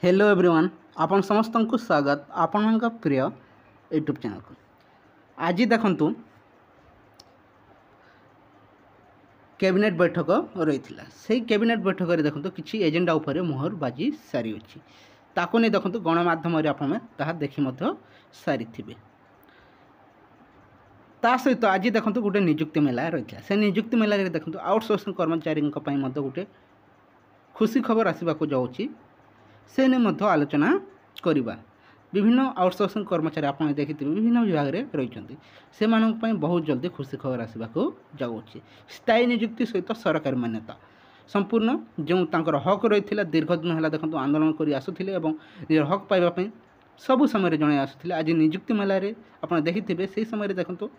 Hello everyone आपण समस्त को स्वागत आपण प्रिय यूट्यूब चैनल को। आज देखंतु कैबिनेट बैठक रही से कैबिनेट बैठक में देखंतु किछि एजेंडा उपरे मोहर बाजी सारी अछि ताको नै देखंतु गणमाध्यम रे आपण ताहा देखि मध्य सारी थिबे। ता सहित आज देखंतु गोटे नियुक्ति मेला रही से नियुक्ति मेला रे देखंतु आउटसोर्सिंग कर्मचारी गोटे खुशी खबर आसवाक जाऊँगी से ने मध्य आलोचना करवा। विभिन्न आउटसोर्सिंग कर्मचारी आप देखिए विभिन्न विभाग में रही से बहुत जल्दी खुशी खबर आसवाक जाऊँगी। स्थायी नियुक्ति सहित सरकारी मान्यता संपूर्ण जो तांकर हक रही दीर्घ दिन है देखो आंदोलन कर आसुले निज हक पाइबापी सबु समय जन आसुले। आज नियुक्ति मेला आप देखिए से समय देखो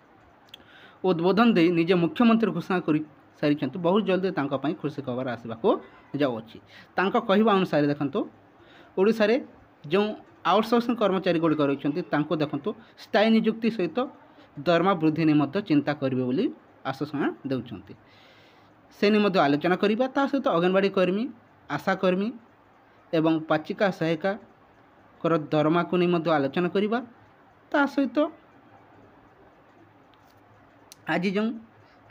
उद्बोधन दे निजे मुख्यमंत्री घोषणा कर सारी बहुत जल्दी खुशी खबर आसवाक जाऊँगी। कहवा अनुसार देखो ओडिशा रे जो आउटसोर्सिंग कर्मचारी गुड़िक रही देखो स्थायी नियुक्ति सहित दरमा वृद्धि निमित्त चिंता करेंगे बोली आश्वासना देउछंती। से निमित्त आलोचना करवा ता सहित अंगनवाड़ी कर्मी आशाकर्मी एवं पाचिका सहायिका कर दरमा को निमित्त आलोचना करवा ता सहित आज जो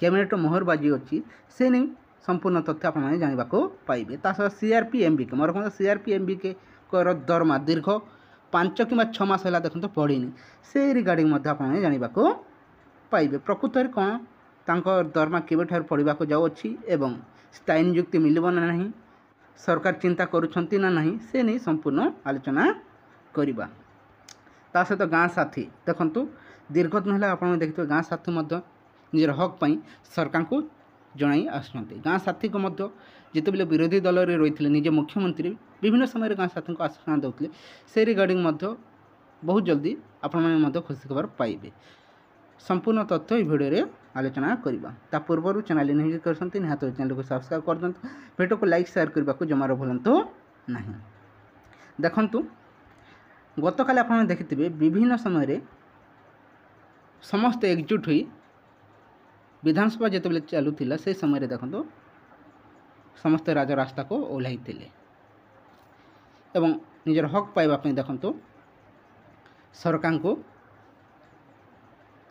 कैबिनेट मोहरबाजी अच्छी से नहीं संपूर्ण तथ्य आप जानवा पाइबे। सहित सीआरपीएमबीके मोर सीआरपीएमबीके कर दरमा दीर्घ 5 कि 6 मास है देखते पढ़ीनी से रिगार्डिंग आप जानवा पाइबे। प्रकृत में कौन तांको दरमा केबेठार पढ़ा जाऊँगी एवं स्थायी नियुक्ति मिलना ना सरकार चिंता करुछंती ना नहीं से नहीं संपूर्ण आलोचना करवा। ता सहित गाँ साथी देखंतु दीर्घ दिन है आप देखते गाँ साथी निजर हक पाई सरकार को जनाई आसुँच। गाँ साथी को मध्य जिते विरोधी दल में रही निजे मुख्यमंत्री विभिन्न समय गाँ साथी को आश्वासन देते से रिगार्डिंग बहुत जल्दी आपण खुशी खबर पाइबे। संपूर्ण तथ्य भिडियो रे आलोचना करवा। ता पूर्व चैनल नहीं करते निहत चैनल को सब्सक्राइब कर दिखाँ भिडियो को लाइक शेयर करने को जमार भूलु ना। देखंतु गत काल आप देखिथे विभिन्न समय समस्त एकजुट हुई विधानसभा जिते चलूला से समय देखो समस्त राजरास्ता को ओह्लाई एवं निजर हक पाइबापी देखो सरकार को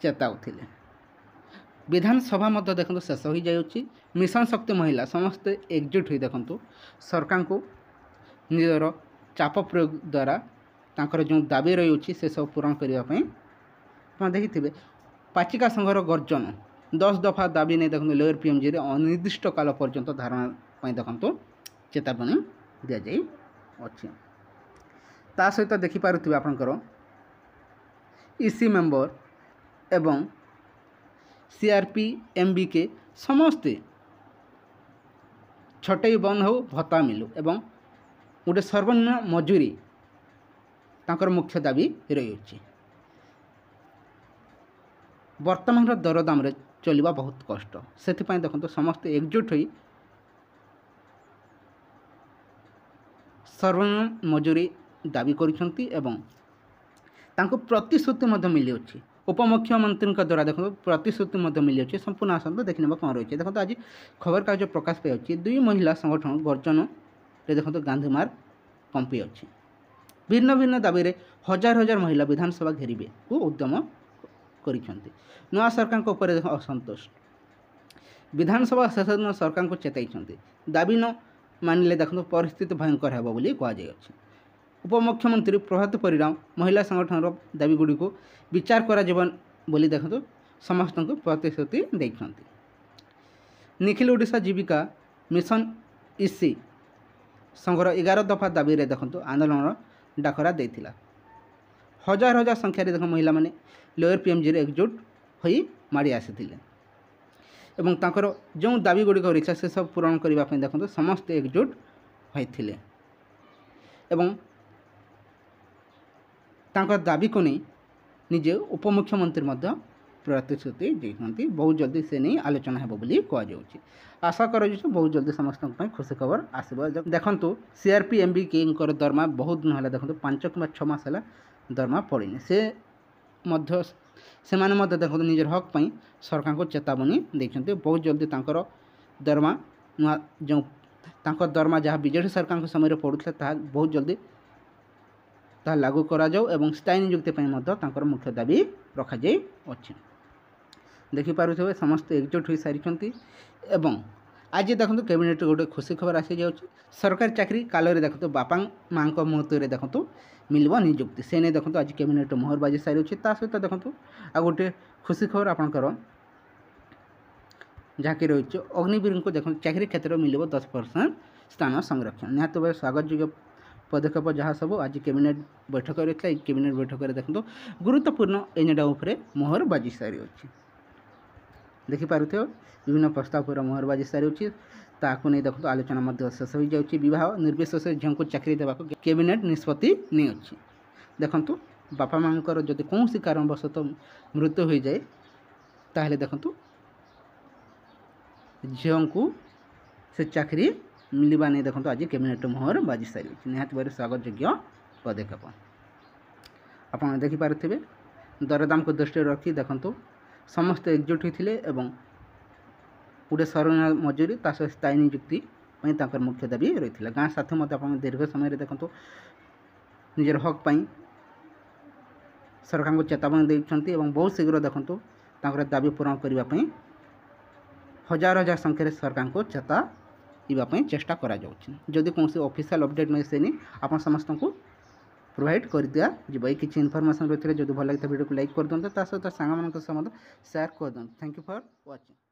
चेताउथिले। विधानसभा मध्य देखो शेष हो जाऊँगी मिशन शक्ति महिला समस्ते एकजुट हुई देखो सरकार को निजर चाप प्रयोग द्वारा तांकर जो दाबी रही से सब पूरण करने आप देखिथे पाचिका संघर गर्जन 10 दफा दाबी नहीं देखो लोअर पीएमजी रे अनिर्दिष्ट काल पर्यंत धारणा देखो चेतावनी दि जाई अछि। ता सहित देखिपारुथिबे आपनकर ईसी मेंबर एवं सीआरपीएमबी के समस्ते छटई बंद हो भत्ता मिलू एवं गोटे सर्वनिम्न मजूरी तांकर मुख्य दाबी रही अछि। वर्तमान दरदाम रे चलवा बहुत कष्ट से देखो समस्ते एकजुट हुई सर्वनिम्न मजूरी दाबी करुछंती एवं तांको प्रतिश्रुति मिली अछि। उपमुख्यमंत्री द्वारा देखो प्रतिश्रुति मिली अच्छी संपूर्ण आसंत देखने कौन रही देखो आज खबर कागज प्रकाश पाई 2 महिला संगठन गर्जन रे देखो गांधी मार्ग कंपी अच्छी भिन्न भिन्न दाबी रे हजार हजार महिला विधानसभा घेरिबे को उद्यम करिसेंती। नया सरकार को ऊपर असंतोष विधानसभा शेष दिन सरकार को चेताई दाबी न मानिले देखो परिस्थिति भयंकर है बोली कहुई। उपमुख्यमंत्री प्रभात परिणाम महिला संगठन दाबी गुड़ी को विचार करा बोली देखो समस्त को प्रतिश्रुति देते। निखिल ओडिशा जीविका मिशन ईसी संघर 11 दफा दाबी रे देखो आंदोलन डाकरा देथिला। हजार हजार संख्यार देख महिला माने लोअर पीएमजी रे एकजुट होई माड़ी आसीथिले एवं तांकर जो दाबी गुड़िक रही से सब पूरण करने देखो समस्त एकजुट होइथिले एवं तांकर दाबी को नहीं निजे उपमुख्यमंत्री प्रतिश्रुति देते बहुत जल्दी से नहीं आलोचना है बोली कहुच्छी। आशा कर बहुत जल्दी समस्त खुशी खबर आसो। देखु सीआरपीएमबी के दरमा बहुत दिन है देखो 5 कि 6 मास है दरमा पड़ीनी से मध्य देखो निजर हक पाई सरकार को चेतावनी देते बहुत जल्दी तांकर दरमा जो दरमा जहाँ बीजेडी सरकार समय पड़ूला बहुत जल्दी ତାହା ଲାଗୁ କରାଯାଉ ଏବଂ ସ୍ଥାୟୀ ନିଯୁକ୍ତି ପାଇଁ ମଧ୍ୟ ତାଙ୍କର ମୁଖ୍ୟ ଦାବି ରଖାଯାଇଅଛି। ଦେଖିପାରୁଥିବେ ସମସ୍ତେ ଏକଜୁଟ ହୋଇସାରିଛନ୍ତି ଏବଂ ଆଜି ଦେଖନ୍ତୁ କ୍ୟାବିନେଟ୍ ଗୋଟେ ଖୁସି ଖବର ଆସିଯାଉଛି। ସରକାରୀ ଚାକିରି କାଳରେ ଦେଖନ୍ତୁ ବାପା ମାଆଙ୍କ ମୁହୂର୍ତ୍ତରେ ଦେଖନ୍ତୁ ମିଳିବ ନିଯୁକ୍ତି, ସେ ନେଇ ଦେଖନ୍ତୁ ଆଜି କ୍ୟାବିନେଟ୍ ମୋହର ବାଜି ସାରିଅଛି। ତା ସହିତ ଦେଖନ୍ତୁ ଆଉ ଗୋଟେ ଖୁସି ଖବର ଆପଣଙ୍କର ଯାହାକି ରହିଛି ଅଗ୍ନିବୀରଙ୍କୁ ଦେଖନ୍ତୁ ଚାକିରି କ୍ଷେତ୍ରରେ ମିଳିବ 10% ସ୍ଥାନ ସଂରକ୍ଷଣ। ନିହାତି ଭାବେ ସ୍ୱାଗତଯୋଗ୍ୟ ପଦକ୍ଷେପ ଯାହା ସବୁ ଆଜି କ୍ୟାବିନେଟ୍ ବୈଠକ ରହିଥିଲା। ଏହି କ୍ୟାବିନେଟ୍ ବୈଠକରେ ଦେଖନ୍ତୁ ଗୁରୁତ୍ୱପୂର୍ଣ୍ଣ ଏଜେଣ୍ଡା ଉପରେ ମୋହର ବାଜି ସାରିଅଛି। ଦେଖିପାରୁଥିବ ବିଭିନ୍ନ ପ୍ରସ୍ତାବ ଉପରେ ମୋହର ବାଜି ସାରିଅଛି। ତାହାକୁ ନେଇ ଦେଖନ୍ତୁ ଆଲୋଚନା ମଧ୍ୟ ଶେଷ ହୋଇଯାଉଛି। ବିବାହ ନିର୍ବିଶେଷରେ ଝିଅଙ୍କୁ ଚାକିରି ଦେବାକୁ କ୍ୟାବିନେଟ୍ ନିଷ୍ପତ୍ତି ନେଇଅଛି। ଦେଖନ୍ତୁ ବାପା ମାଆଙ୍କର ଯଦି କୌଣସି କାରଣବଶତଃ ମୃତ୍ୟୁ ହୋଇଯାଏ ତାହେଲେ ଦେଖନ୍ତୁ ଝିଅଙ୍କୁ ସେ ଚାକିରି ମିଳିବା ନେଇ ଦେଖନ୍ତୁ ଆଜି କ୍ୟାବିନେଟ୍ ମୋହର ବାଜି ସାରିଅଛି। ନିହାତି ଭାବରେ ସ୍ୱାଗତଯୋଗ୍ୟ ପଦକ୍ଷେପ। ଆପଣ ଦେଖିପାରୁଥିବେ ଦରଦାମକୁ ଦୃଷ୍ଟିରେ ରଖି ଦେଖନ୍ତୁ ସମସ୍ତେ ଏକଜୁଟ ହୋଇଥିଲେ ଏବଂ ଗୋଟେ ସରଳ ମଜୁରୀ ତା ସହିତ ସ୍ଥାୟୀ ନିଯୁକ୍ତି ପାଇଁ ତାଙ୍କର ମୁଖ୍ୟ ଦାବି ରହିଥିଲା। ଗାଁ ସାଥୀ ମଧ୍ୟ ଆପଣ ଦୀର୍ଘ ସମୟରେ ଦେଖନ୍ତୁ ନିଜର ହକ୍ ପାଇଁ ସରକାରଙ୍କୁ ଚେତାବନୀ ଦେଇଛନ୍ତି ଏବଂ ବହୁତ ଶୀଘ୍ର ଦେଖନ୍ତୁ ତାଙ୍କର ଦାବି ପୂରଣ କରିବା ପାଇଁ ହଜାର ହଜାର ସଂଖ୍ୟାରେ ସରକାରଙ୍କୁ ଚେତାଇବା ପାଇଁ ଚେଷ୍ଟା କରାଯାଉଛି। ଯଦି କୌଣସି ଅଫିସିଆଲ୍ ଅପଡ଼େଟ୍ ମିଳେ ସେ ନେଇ ଆପଣ ସମସ୍ତଙ୍କୁ ପ୍ରୋଭାଇଡ଼ କରିଦିଆଯିବ। ଏଇ କିଛି ଇନଫର୍ମେସନ୍ ରହିଥିଲେ ଯଦି ଭଲ ଲାଗିଥାଏ ଭିଡ଼ିଓକୁ ଲାଇକ୍ କରିଦିଅନ୍ତୁ, ତା ସହିତ ସାଙ୍ଗମାନଙ୍କ ସହ ମଧ୍ୟ ସେୟାର କରିଦିଅନ୍ତୁ। Thank you for watching.